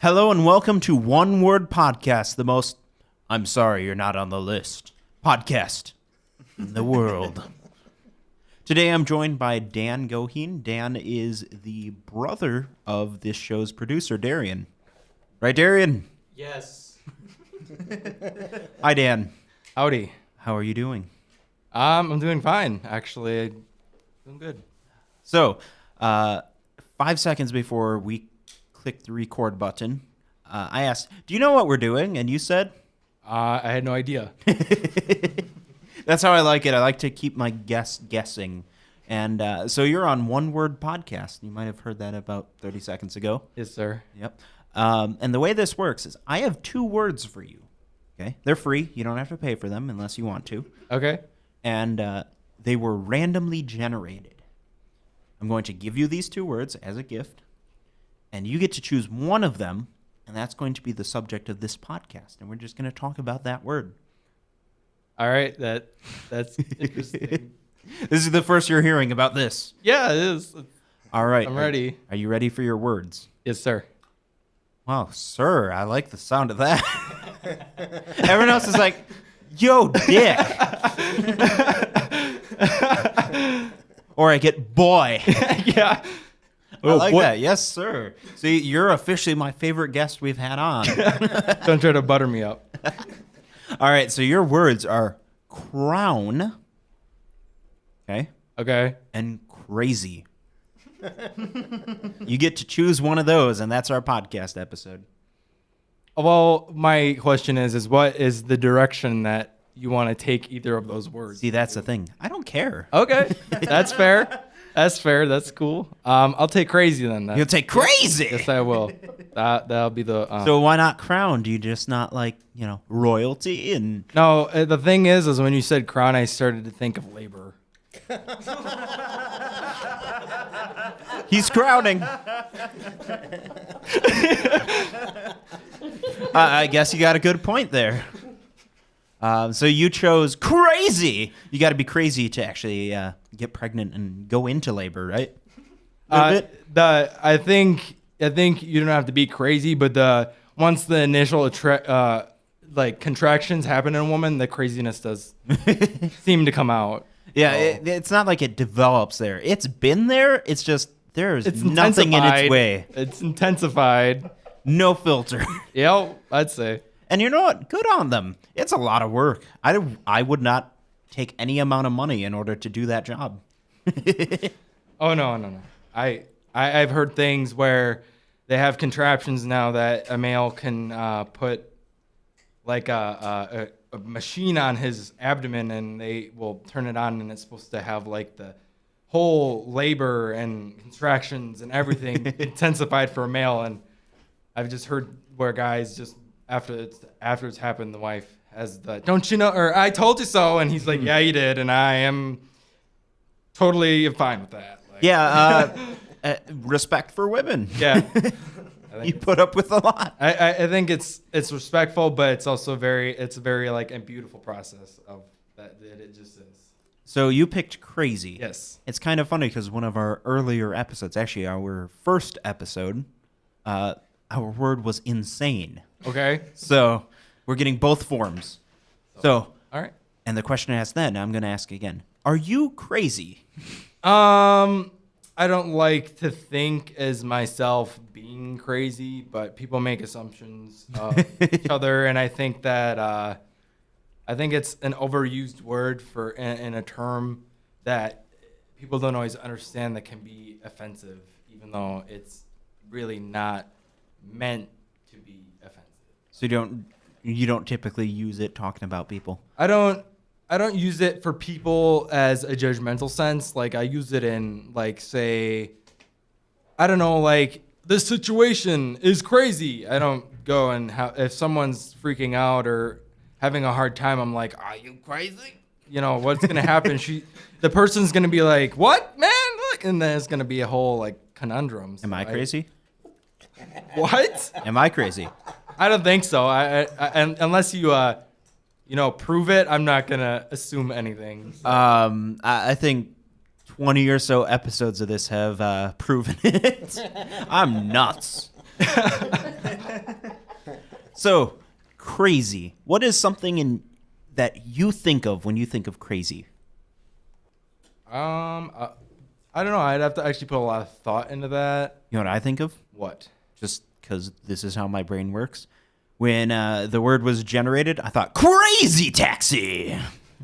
Hello and welcome to One Word Podcast, the most, I'm sorry you're not on the list, podcast in the world. Today I'm joined by Dan Goheen. Dan is the brother of this show's producer, Darian. Right, Darian? Yes. Hi, Dan. Howdy. How are you doing? I'm doing fine, actually. Doing good. So, 5 seconds before we click the record button, I asked, do you know what we're doing? And you said? I had no idea. That's how I like it. I like to keep my guests guessing. And so you're on One Word Podcast. You might have heard that about 30 seconds ago. Yes, sir. Yep. And the way this works is I have 2 words for you. Okay? They're free. You don't have to pay for them unless you want to. Okay. And they were randomly generated. I'm going to give you these 2 words as a gift, and you get to choose one of them, and that's going to be the subject of this podcast. And we're just going to talk about that word. All right. That's interesting. This is the first you're hearing about this. Yeah, it is. All right. I'm ready. Are you ready for your words? Yes, sir. Wow, sir, I like the sound of that. Everyone else is like, yo, dick. Or I get boy. Yeah. I like that. Yes, sir. See, you're officially my favorite guest we've had on. Don't try to butter me up. All right, so your words are crown, okay, Okay. and crazy. You get to choose one of those, and that's our podcast episode. Well, my question is what is the direction that you want to take either of those words? See, that's the thing. I don't care. Okay. That's fair. That's fair. That's cool. I'll take crazy then. You'll take crazy. Yes, I will. That'll be the. So why not crown? Do you just not like, royalty and? No, the thing is when you said crown, I started to think of labor. He's crowning. I guess you got a good point there. So you chose crazy. You got to be crazy to actually get pregnant and go into labor, right? I think you don't have to be crazy, but once the initial contractions happen in a woman, the craziness does seem to come out. Yeah, it's not like it develops there. It's been there. It's just there's nothing in its way. It's intensified. No filter. Yeah, I'd say. And you know what? Good on them. It's a lot of work. I would not take any amount of money in order to do that job. Oh, no. I've heard things where they have contraptions now that a male can put like a machine on his abdomen, and they will turn it on, and it's supposed to have like the whole labor and contractions and everything intensified for a male. And I've just heard where guys just after it's happened, the wife has the "don't you know" or "I told you so," and he's like, "Yeah, you did," and I am totally fine with that. Like, yeah, respect for women. Yeah, you put up with a lot. I think it's respectful, but it's also very like a beautiful process of that it just is. So you picked crazy. Yes. It's kind of funny because one of our earlier episodes, actually our first episode, our word was insane. Okay. So we're getting both forms. So all right. And the question I asked then, I'm going to ask again. Are you crazy? I don't like to think as myself being crazy, but people make assumptions of each other, and I think that I think it's an overused word for in a term that people don't always understand that can be offensive, even though it's really not meant to be offensive. So you don't typically use it talking about people? I don't use it for people as a judgmental sense. Like I use it in like, say, I don't know, like this situation is crazy. I don't go and if someone's freaking out or having a hard time, I'm like, are you crazy? What's going to happen? The person's going to be like, what, man? Look. And then it's going to be a whole like conundrum. So Am I crazy? What? Am I crazy? I don't think so. And unless you, prove it, I'm not going to assume anything. So. I think 20 or so episodes of this have proven it. I'm nuts. So, crazy. What is something that you think of when you think of crazy? I don't know. I'd have to actually put a lot of thought into that. You know what I think of? What? Just because this is how my brain works. When the word was generated, I thought, crazy taxi!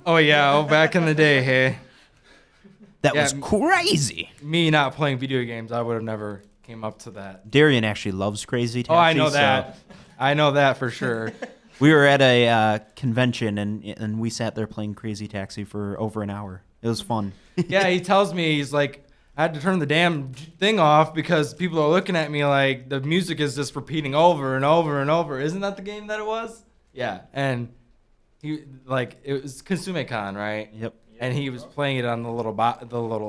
Oh yeah. Oh, back in the day, hey. That Yeah, was crazy. Me not playing video games, I would have never came up to that. Darian actually loves crazy taxi. Oh, I know so that. I know that for sure. we were at a convention, and we sat there playing crazy taxi for over an hour. It was fun. Yeah, he tells me, he's like, I had to turn the damn thing off because people are looking at me like the music is just repeating over and over and over. Isn't that the game that it was? Yeah, and he like it was Konsume-con, right? Yep. And he was playing it on the little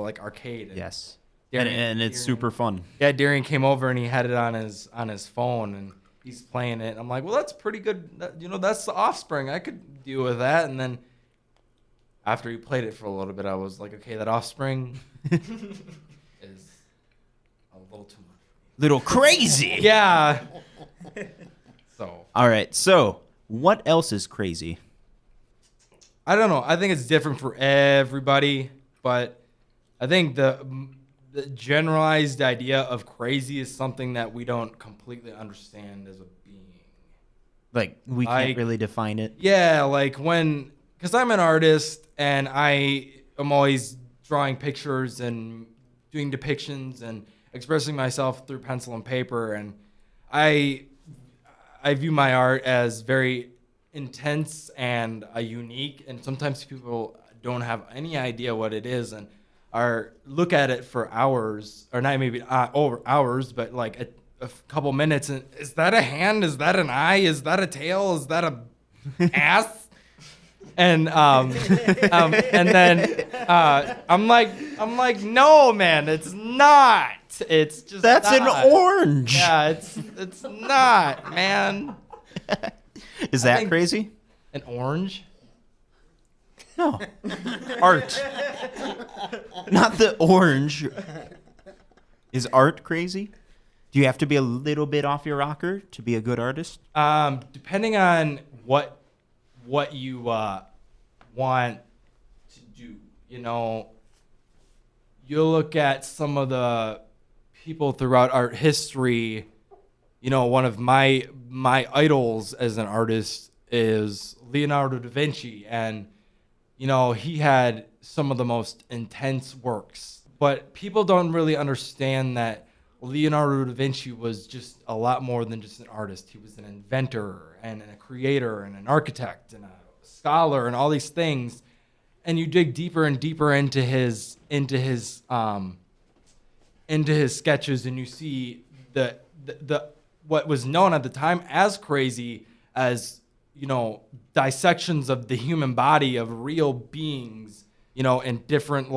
like arcade. Yes. Darian- And it's super fun. Yeah, Darian came over and he had it on his phone and he's playing it. I'm like, well, that's pretty good. That's the Offspring. I could deal with that. And then after he played it for a little bit, I was like, okay, that Offspring is a little too much. Little crazy. Yeah. So All right. So, what else is crazy? I don't know. I think it's different for everybody, but I think the generalized idea of crazy is something that we don't completely understand as a being. Like, we can't really define it. Yeah, like because I'm an artist and I am always drawing pictures and doing depictions and expressing myself through pencil and paper, and I view my art as very intense and unique, and sometimes people don't have any idea what it is and look at it for hours, or not maybe over hours, but like a couple minutes, and is that a hand? Is that an eye? Is that a tail? Is that a ass? And and then I'm like, no, man, it's not. It's just That's not. an orange. Yeah, it's not, man. Is I that think- crazy? An orange? No. Art. Not the orange. Is art crazy? Do you have to be a little bit off your rocker to be a good artist? Depending on what you want to do, you'll look at some of the people throughout art history. One of my idols as an artist is Leonardo da Vinci, and he had some of the most intense works, but people don't really understand that Leonardo da Vinci was just a lot more than just an artist. He was an inventor and a creator and an architect and a scholar and all these things. And you dig deeper and deeper into his sketches, and you see the what was known at the time as crazy as dissections of the human body of real beings, in different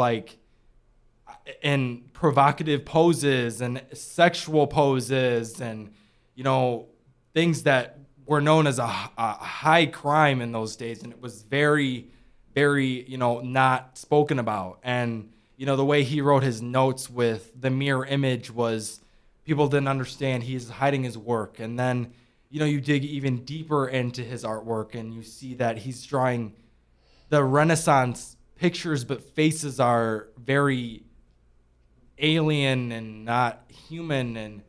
in provocative poses and sexual poses and things that were known as a high crime in those days, and it was very, very not spoken about. And the way he wrote his notes with the mirror image was, people didn't understand he's hiding his work. And then you dig even deeper into his artwork and you see that he's drawing the Renaissance pictures, but faces are very alien and not human. And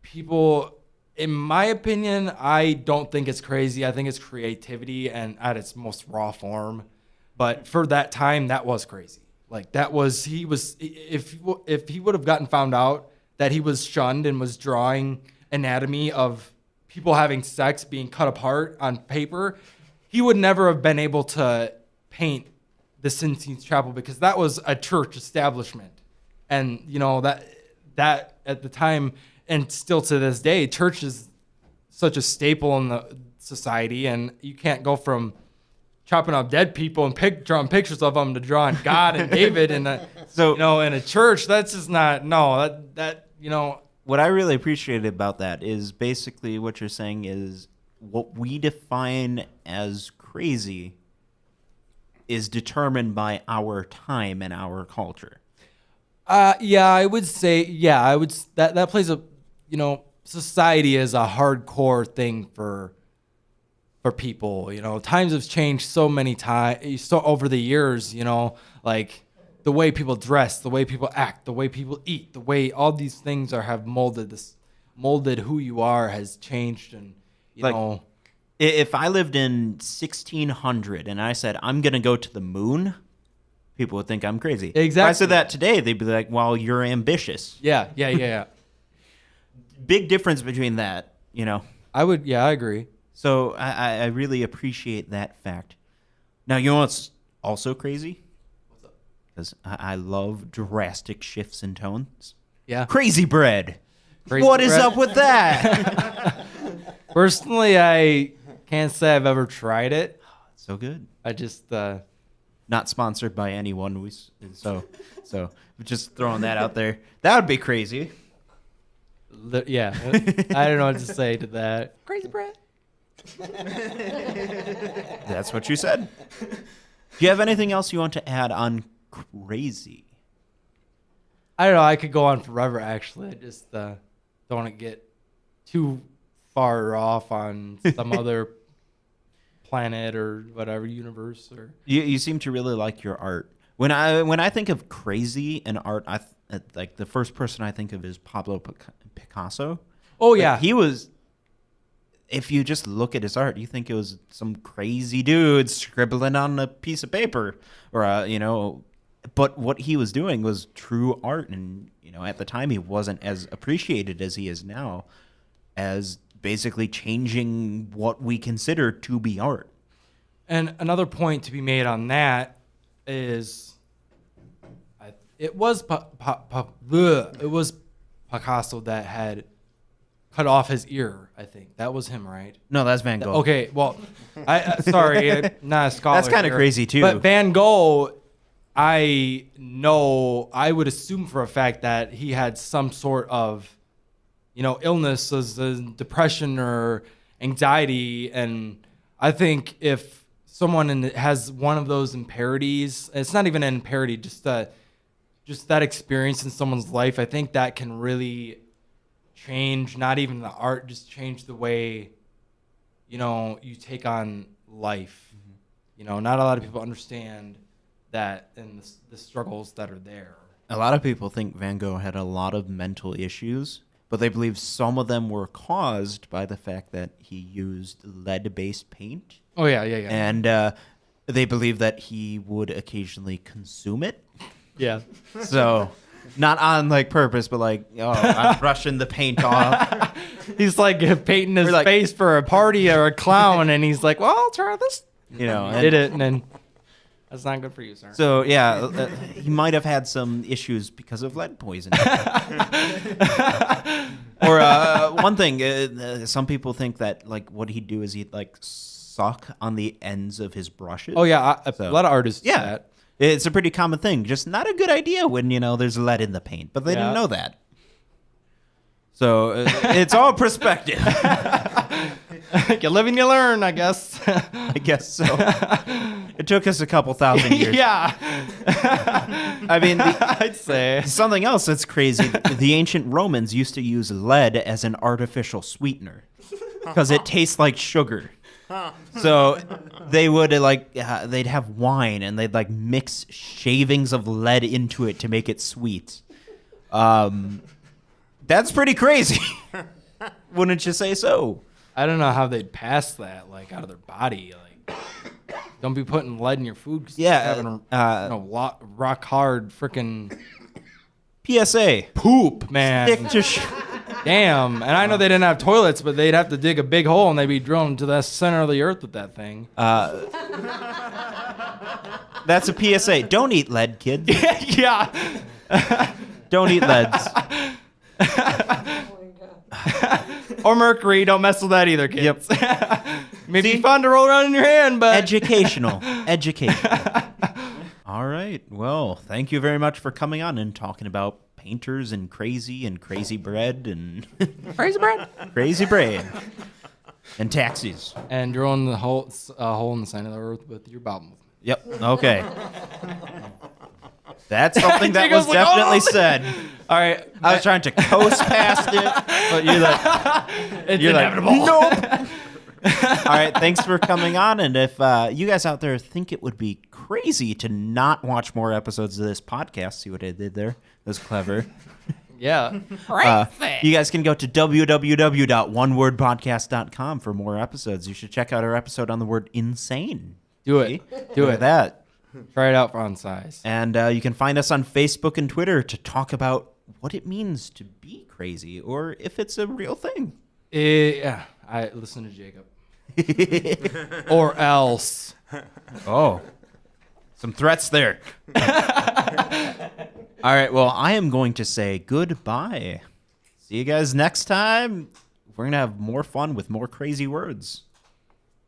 people, in my opinion, I don't think it's crazy. I think it's creativity and at its most raw form. But for that time, that was crazy. Like if he would have gotten found out that he was shunned and was drawing anatomy of people having sex being cut apart on paper, he would never have been able to paint the Sistine Chapel, because that was a church establishment. And that at the time, and still to this day, church is such a staple in the society, and you can't go from chopping up dead people and drawing pictures of them to drawing God and David and in a church. That's just not What I really appreciated about that is basically what you're saying is what we define as crazy is determined by our time and our culture. I would say, that plays a, society is a hardcore thing for people. Times have changed so many times, so over the years. Like the way people dress, the way people act, the way people eat, the way all these things have molded who you are has changed, and you Like, know. If I lived in 1600 and I said I'm gonna go to the moon, people would think I'm crazy. If I Exactly. said that today, they'd be like, "Well, you're ambitious." Yeah. Big difference between that. I agree. So I really appreciate that fact. Now, you know what's also crazy? What's up? Because I love drastic shifts in tones. Yeah. Crazy bread. Crazy What is bread. up with that? Personally, I can't say I've ever tried it. So good. I just Not sponsored by anyone. So just throwing that out there. That would be crazy. yeah. I don't know what to say to that. Crazy bread. That's what you said. Do you have anything else you want to add on crazy? I don't know. I could go on forever. Actually, I just don't want to get too far off on some other planet or whatever universe. Or You seem to really like your art. When I think of crazy and art, like the first person I think of is Pablo Picasso. oh yeah, He was. If you just look at his art, you think it was some crazy dude scribbling on a piece of paper, or But what he was doing was true art, and at the time he wasn't as appreciated as he is now, as basically changing what we consider to be art. And another point to be made on that is, it was Picasso that had cut off his ear. I think that was him, right? No, that's Van Gogh. Okay, well, sorry, not a scholar. That's kinda here. crazy, too. But Van Gogh, I would assume for a fact that he had some sort of, illness, as depression or anxiety, and I think if someone has one of those imparities, it's not even an imparity, just that experience in someone's life, I think that can really change, not even the art, just change the way, you take on life. Not a lot of people understand that and the struggles that are there. A lot of people think Van Gogh had a lot of mental issues, but they believe some of them were caused by the fact that he used lead-based paint. Oh yeah. And they believe that he would occasionally consume it. Yeah. So, not on purpose, but I'm brushing the paint off. He's painting his We're like- face for a party or a clown, and he's like, "Well, I'll try this." And Did it, and then that's not good for you, sir. So yeah, he might have had some issues because of lead poisoning. Or one thing, some people think that what he'd do is he'd suck on the ends of his brushes. Oh yeah, a So- lot of artists do Yeah, that. it's a pretty common thing. Just not a good idea when there's lead in the paint, but they Yeah. didn't know that. So it's all perspective. You live and you learn, I guess. I guess so. It took us a couple thousand years. Yeah. I mean, I'd say. something else that's crazy. The ancient Romans used to use lead as an artificial sweetener because it tastes like sugar. So they would they'd have wine and they'd mix shavings of lead into it to make it sweet. That's pretty crazy. Wouldn't you say so? I don't know how they'd pass that out of their body. Don't be putting lead in your food. 'Cause Yeah, you're having rock hard freaking PSA. poop, man. Stick to Damn. And I know they didn't have toilets, but they'd have to dig a big hole and they'd be drilling to the center of the earth with that thing. That's a PSA. Don't eat lead, kids. Yeah. Don't eat leads. Or mercury. Don't mess with that either, kids. Maybe fun to roll around in your hand, but Educational. All right. Well, thank you very much for coming on and talking about painters and crazy bread and crazy bread. crazy bread and taxis. And drilling the hole in the center of the earth with your bowel movement. Yep. Okay. That's something that was Jacob's like, definitely "Oh." said. All right. I was trying to coast past it, but you're like, It's you're inevitable. like, nope. All right, thanks for coming on. And if you guys out there think it would be crazy to not watch more episodes of this podcast, see what I did there? That was clever. Yeah. You guys can go to www.onewordpodcast.com for more episodes. You should check out our episode on the word insane. Do it. See? Do Look it. at that. Try it out for on size. And you can find us on Facebook and Twitter to talk about what it means to be crazy or if it's a real thing. Yeah. I listen to Jacob. Or else. Oh, some threats there. All right, well, I am going to say goodbye. See you guys next time. We're going to have more fun with more crazy words.